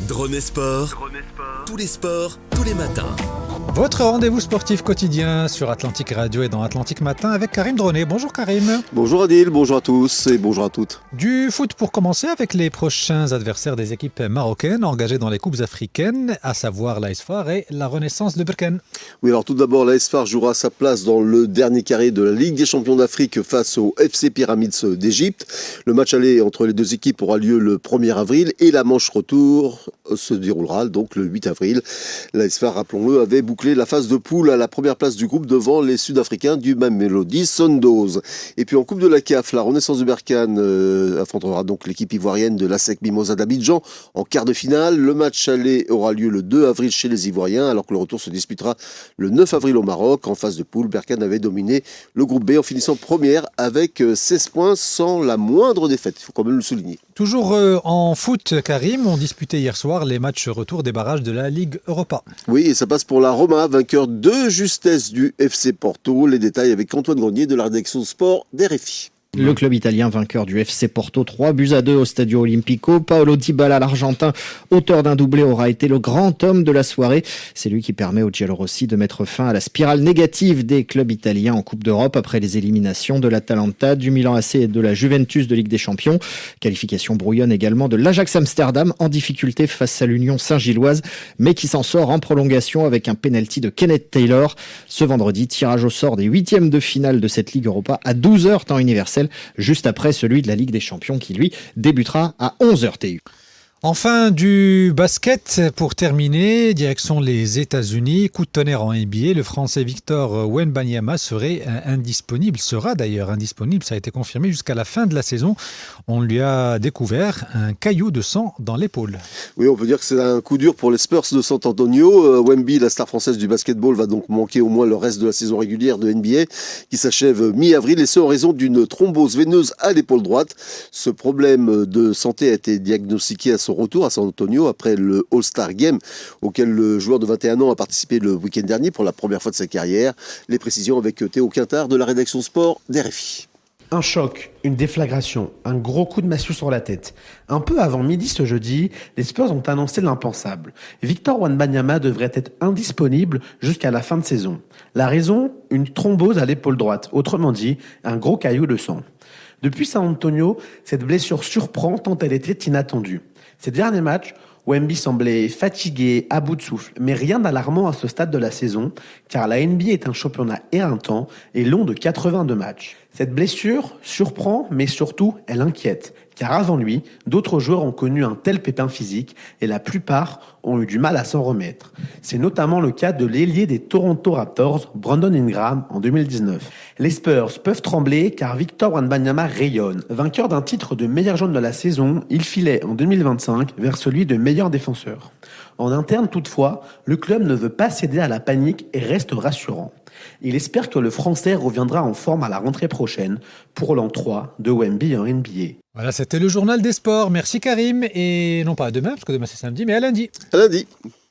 Drône Sport, tous les sports, tous les matins. Votre rendez-vous sportif quotidien sur Atlantique Radio et dans Atlantique Matin avec Karim Droné. Bonjour Karim. Bonjour Adil, bonjour à tous et bonjour à toutes. Du foot pour commencer avec les prochains adversaires des équipes marocaines engagées dans les coupes africaines, à savoir l'AS FAR et la Renaissance de Berkane. Oui, alors tout d'abord, l'AS FAR jouera sa place dans le dernier carré de la Ligue des champions d'Afrique face au FC Pyramids d'Égypte. Le match aller entre les deux équipes aura lieu le 1er avril et la manche retour se déroulera donc le 8 avril. L'AS FAR, rappelons-le, avait bouclé la phase de poule à la première place du groupe devant les Sud-Africains du Mamelodi Sundowns. Et puis en Coupe de la CAF, la Renaissance de Berkane affrontera donc l'équipe ivoirienne de l'ASEC Mimosa d'Abidjan en quart de finale. Le match aller aura lieu le 2 avril chez les Ivoiriens, alors que le retour se disputera le 9 avril au Maroc. En phase de poule, Berkane avait dominé le groupe B en finissant première avec 16 points sans la moindre défaite. Il faut quand même le souligner. Toujours en foot, Karim, on disputait hier soir les matchs retour des barrages de la Ligue Europa. Oui, et ça passe pour la Roma, vainqueur de justesse du FC Porto. Les détails avec Antoine Grenier de la rédaction Sport d'RFI. Le club italien vainqueur du FC Porto 3-2 au Stadio Olimpico. Paolo Dybala, l'Argentin, auteur d'un doublé, aura été le grand homme de la soirée. C'est lui qui permet au Giallorossi de mettre fin à la spirale négative des clubs italiens en Coupe d'Europe après les éliminations de l'Atalanta, du Milan AC et de la Juventus de Ligue des Champions. Qualification brouillonne également de l'Ajax Amsterdam en difficulté face à l'Union Saint-Gilloise, mais qui s'en sort en prolongation avec un penalty de Kenneth Taylor. Ce vendredi, tirage au sort des huitièmes de finale de cette Ligue Europa à 12h temps universel, juste après celui de la Ligue des Champions qui, lui, débutera à 11h TU. Enfin, du basket pour terminer, direction les États-Unis. Coup de tonnerre en NBA, le Français Victor Wembanyama sera d'ailleurs indisponible, ça a été confirmé jusqu'à la fin de la saison. On lui a découvert un caillou de sang dans l'épaule. Oui, on peut dire que c'est un coup dur pour les Spurs de San Antonio. Wemby, la star française du basketball, va donc manquer au moins le reste de la saison régulière de NBA qui s'achève mi-avril, et ce en raison d'une thrombose veineuse à l'épaule droite. Ce problème de santé a été diagnostiqué à son retour à San Antonio après le All-Star Game auquel le joueur de 21 ans a participé le week-end dernier pour la première fois de sa carrière. Les précisions avec Théo Quintard de la rédaction Sport d'RFI. Un choc, une déflagration, un gros coup de massue sur la tête. Un peu avant midi ce jeudi, les Spurs ont annoncé l'impensable. Victor Wembanyama devrait être indisponible jusqu'à la fin de saison. La raison, une thrombose à l'épaule droite, autrement dit, un gros caillou de sang. Depuis San Antonio, cette blessure surprend tant elle était inattendue. Ces derniers matchs, Wemby semblait fatigué, à bout de souffle, mais rien d'alarmant à ce stade de la saison, car la NBA est un championnat éreintant et long de 82 matchs. Cette blessure surprend, mais surtout, elle inquiète, car avant lui, d'autres joueurs ont connu un tel pépin physique et la plupart ont eu du mal à s'en remettre. C'est notamment le cas de l'ailier des Toronto Raptors, Brandon Ingram, en 2019. Les Spurs peuvent trembler car Victor Wembanyama rayonne. Vainqueur d'un titre de meilleur jaune de la saison, il filait en 2025 vers celui de meilleur défenseur. En interne toutefois, le club ne veut pas céder à la panique et reste rassurant. Il espère que le Français reviendra en forme à la rentrée prochaine pour l'an 3 de Wemby en NBA. Voilà, c'était le journal des sports. Merci Karim, et non pas à demain, parce que demain c'est samedi, mais à lundi. À lundi.